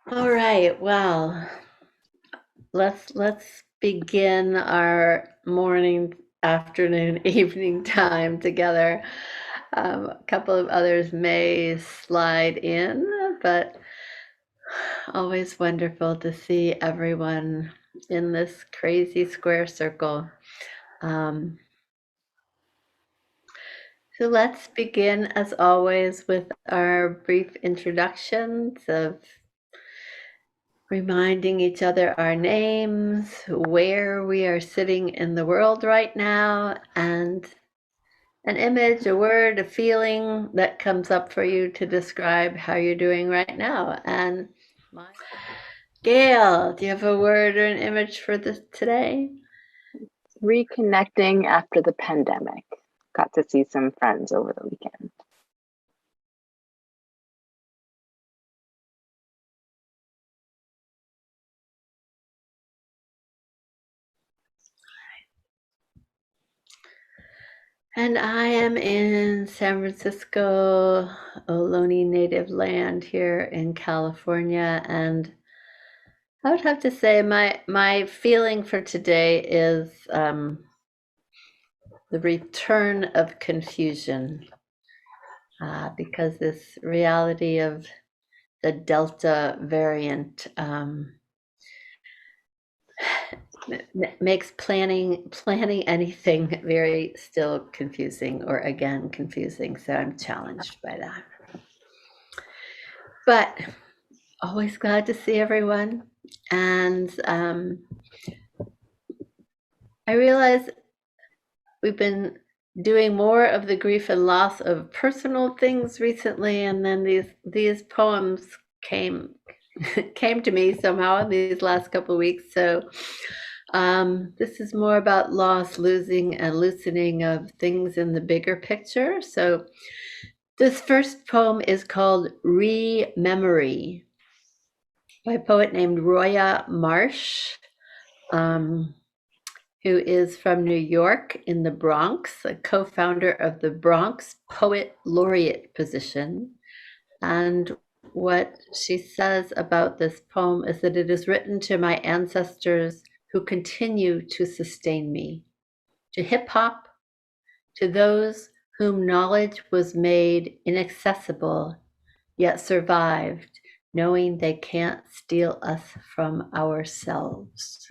All right, well, let's begin our morning, afternoon, evening time together. A couple of others may slide in, but always wonderful to see everyone in this crazy square circle. Um, so let's begin, as always, with our brief introductions of reminding each other our names, where we are sitting in the world right now, and an image, a word, a feeling that comes up for you to describe how you're doing right now. And Gail, do you have a word or an image for this today? Reconnecting after the pandemic. Got to see some friends over the weekend. And I am in San Francisco, Ohlone native land here in California, and I would have to say my feeling for today is the return of confusion, because this reality of the Delta variant makes planning anything very still confusing, or again confusing. So I'm challenged by that. But always glad to see everyone, and I realize we've been doing more of the grief and loss of personal things recently, and then these poems came came to me somehow in these last couple of weeks. So this is more about loss, losing, and loosening of things in the bigger picture. So this first poem is called Rememory by a poet named Roya Marsh. Um, who is from New York in the Bronx, a co-founder of the Bronx Poet Laureate position. And what she says about this poem is that it is written to my ancestors who continue to sustain me, to hip hop, to those whom knowledge was made inaccessible, yet survived, knowing they can't steal us from ourselves.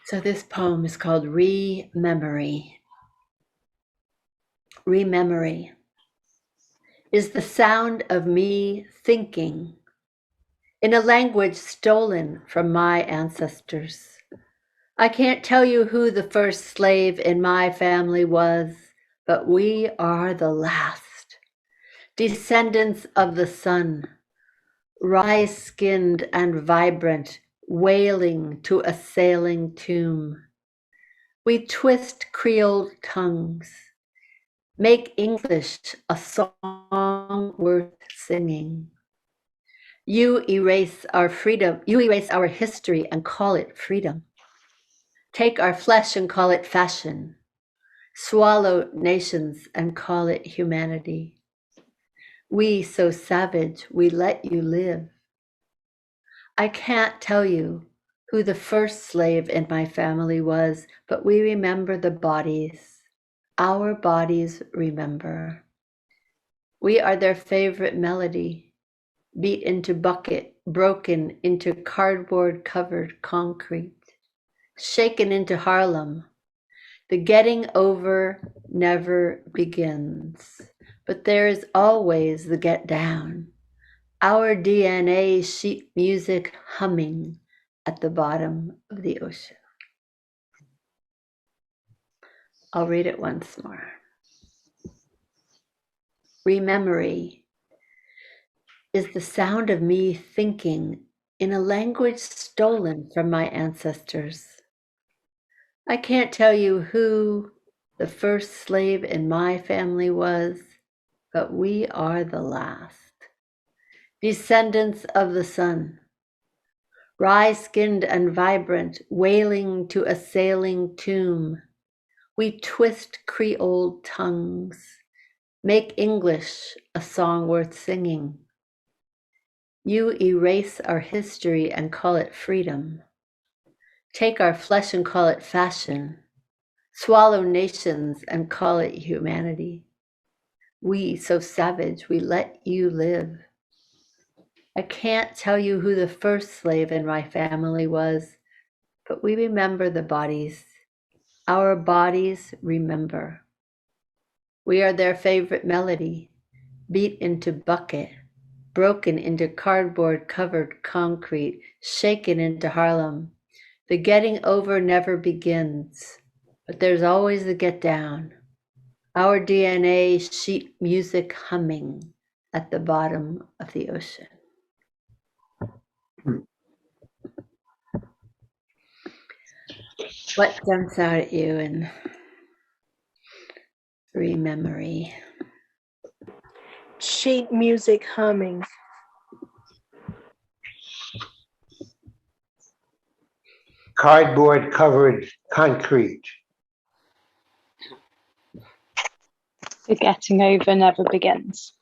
So this poem is called Rememory. Rememory is the sound of me thinking in a language stolen from my ancestors. I can't tell you who the first slave in my family was, but we are the last. Descendants of the sun, rye-skinned and vibrant, wailing to a sailing tomb. We twist Creole tongues, make English a song worth singing. You erase our freedom, you erase our history and call it freedom. Take our flesh and call it fashion. Swallow nations and call it humanity. We so savage, we let you live. I can't tell you who the first slave in my family was, but we remember the bodies. Our bodies remember. We are their favorite melody, beat into bucket, broken into cardboard covered concrete, shaken into Harlem. The getting over never begins, but there is always the get down. Our DNA sheet music humming at the bottom of the ocean. I'll read it once more. Rememory is the sound of me thinking in a language stolen from my ancestors. I can't tell you who the first slave in my family was, but we are the last. Descendants of the sun, rye-skinned and vibrant, wailing to a sailing tomb. We twist Creole tongues, make English a song worth singing. You erase our history and call it freedom. Take our flesh and call it fashion. Swallow nations and call it humanity. We, so savage, we let you live. I can't tell you who the first slave in my family was, but we remember the bodies. Our bodies remember. We are their favorite melody, beat into bucket, broken into cardboard covered concrete, shaken into Harlem. The getting over never begins, but there's always the get down. Our DNA sheet music humming at the bottom of the ocean. What jumps out at you in Rememory? Sheet music humming. Cardboard covered concrete. The getting over never begins.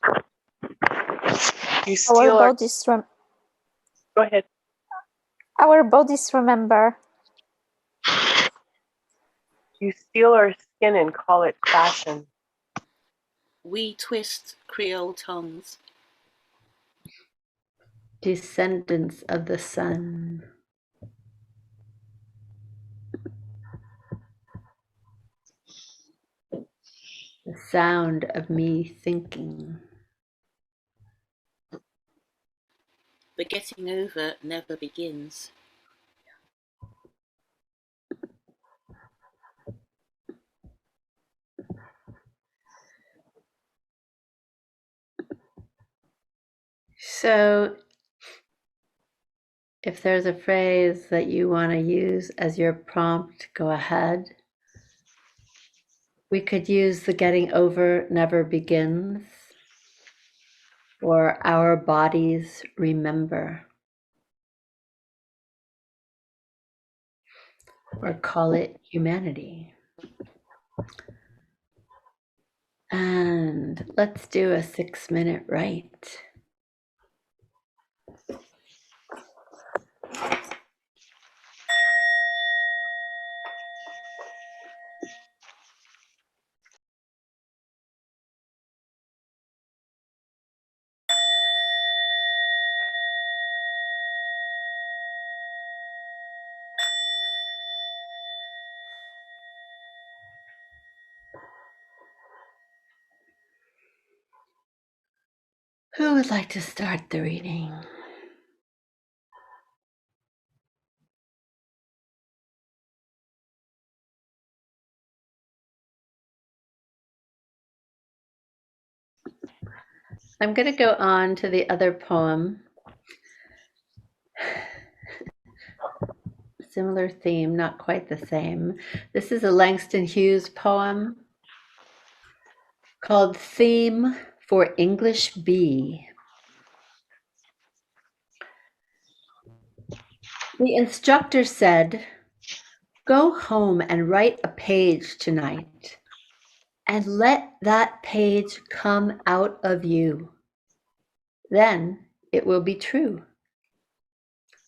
You steal our... Go ahead. Our bodies remember. You steal our skin and call it fashion. We twist Creole tongues. Descendants of the sun. The sound of me thinking. The getting over never begins. So, if there's a phrase that you want to use as your prompt, go ahead. We could use the getting over never begins, or our bodies remember, or call it humanity. And let's do a 6-minute write. Who would like to start the reading? I'm going to go on to the other poem. Similar theme, not quite the same. This is a Langston Hughes poem called Theme for English B. The instructor said, "Go home and write a page tonight, and let that page come out of you. Then it will be true."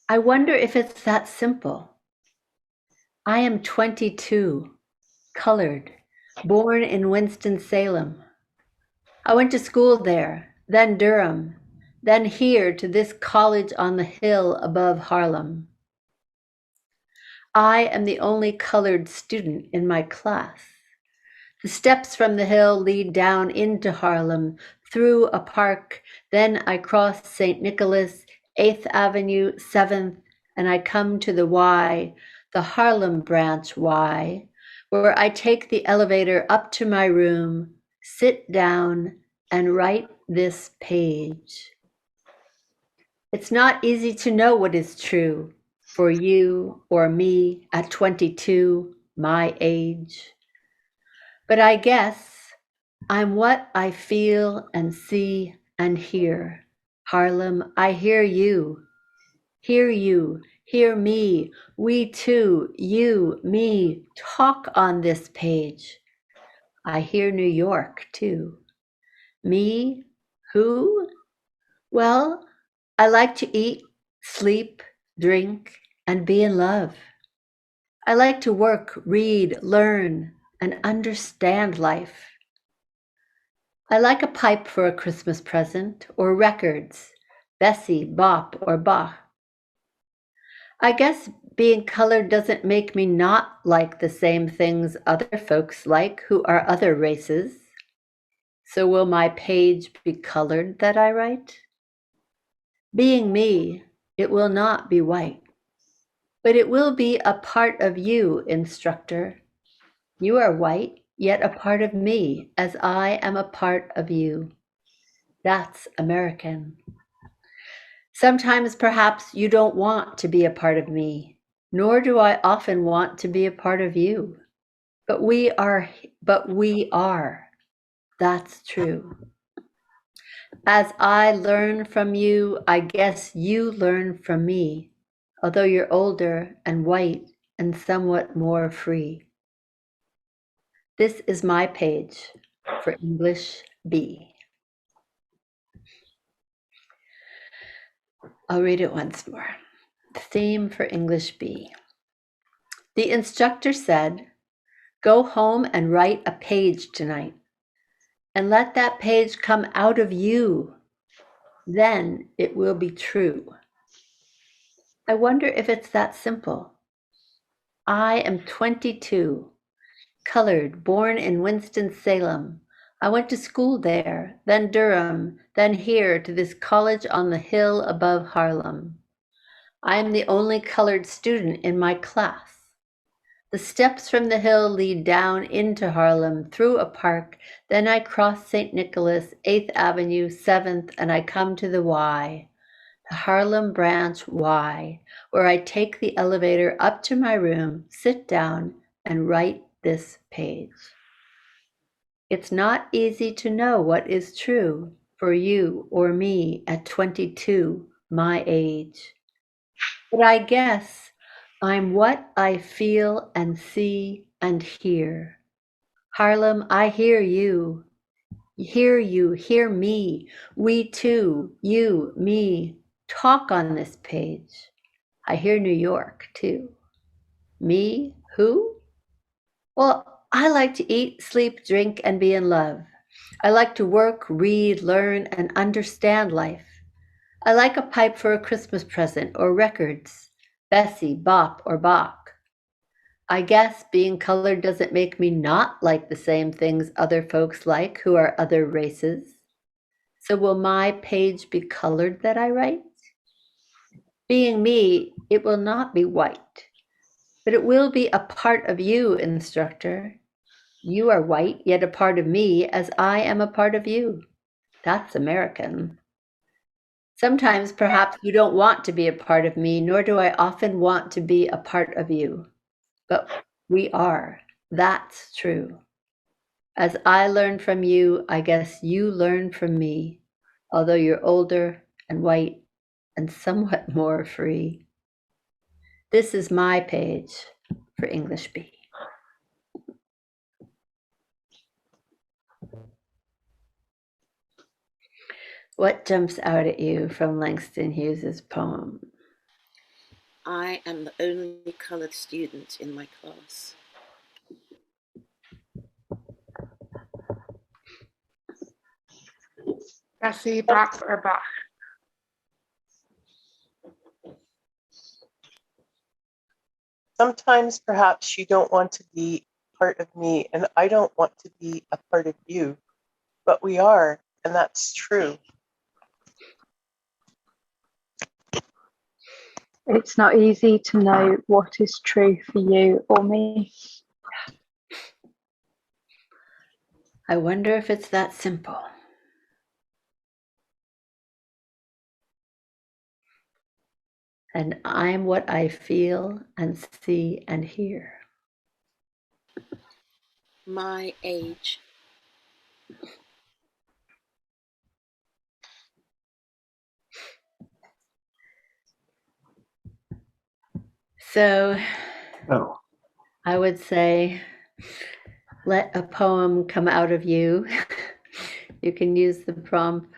I wonder if it's that simple. I am 22, colored, born in Winston-Salem. I went to school there, then Durham, then here to this college on the hill above Harlem. I am the only colored student in my class. The steps from the hill lead down into Harlem, through a park, then I cross St. Nicholas, 8th Avenue, 7th, and I come to the Y, the Harlem branch Y, where I take the elevator up to my room, sit down, and write this page. It's not easy to know what is true for you or me at 22, my age. But I guess I'm what I feel and see and hear. Harlem, I hear you. Hear you, hear me, we two, you, me, talk on this page. I hear New York too. Me, who? Well, I like to eat, sleep, drink, and be in love. I like to work, read, learn, and understand life. I like a pipe for a Christmas present, or records, Bessie, Bop, or Bach. I guess being colored doesn't make me not like the same things other folks like who are other races. So will my page be colored that I write? Being me, it will not be white, but it will be a part of you, instructor. You are white, yet a part of me, as I am a part of you. That's American. Sometimes perhaps you don't want to be a part of me, nor do I often want to be a part of you. But we are. That's true. As I learn from you, I guess you learn from me, although you're older and white and somewhat more free. This is my page for English B. I'll read it once more. The theme for English B. The instructor said, "Go home and write a page tonight, and let that page come out of you. Then it will be true." I wonder if it's that simple. I am 22, colored, born in Winston-Salem. I went to school there, then Durham, then here to this college on the hill above Harlem. I am the only colored student in my class. The steps from the hill lead down into Harlem through a park. Then I cross St. Nicholas, 8th Avenue, 7th, and I come to the Y, the Harlem Branch Y, where I take the elevator up to my room, sit down, and write this page. It's not easy to know what is true for you or me at 22, my age. But I guess I'm what I feel and see and hear. Harlem, I hear you. Hear you, hear me. We two, you, me, talk on this page. I hear New York too. Me, who? Well, I like to eat, sleep, drink, and be in love. I like to work, read, learn, and understand life. I like a pipe for a Christmas present or records, Bessie, Bop, or Bach. I guess being colored doesn't make me not like the same things other folks like who are other races. So will my page be colored that I write? Being me, it will not be white, but it will be a part of you, instructor. You are white, yet a part of me, as I am a part of you. That's American. Sometimes perhaps you don't want to be a part of me, nor do I often want to be a part of you. But we are. That's true. As I learn from you, I guess you learn from me, although you're older and white and somewhat more free. This is my page for English B. What jumps out at you from Langston Hughes's poem? I am the only coloured student in my class. Bessie, Bop, or Bach. Sometimes perhaps you don't want to be part of me, and I don't want to be a part of you, but we are, and that's true. It's not easy to know what is true for you or me. I wonder if it's that simple. And I'm what I feel and see and hear. My age. So Oh, I would say, let a poem come out of you. You can use the prompt,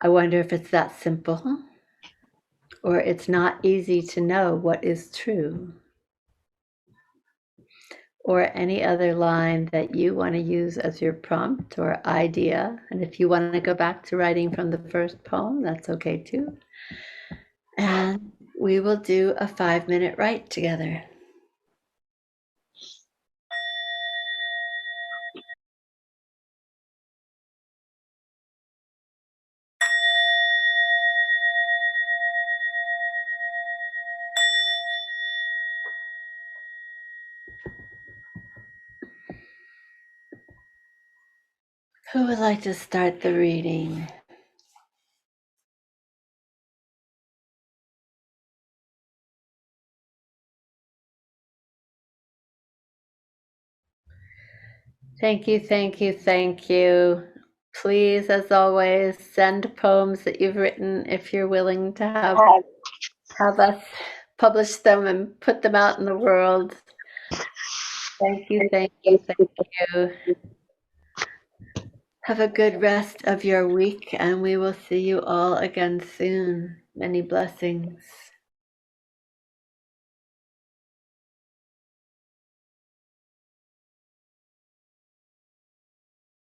I wonder if it's that simple, or it's not easy to know what is true, or any other line that you want to use as your prompt or idea. And if you want to go back to writing from the first poem, that's okay too. And we will do a 5-minute write together. Who would like to start the reading? Thank you, thank you, thank you. Please, as always, send poems that you've written if you're willing to have us publish them and put them out in the world. Thank you, thank you, thank you. Have a good rest of your week, and we will see you all again soon. Many blessings.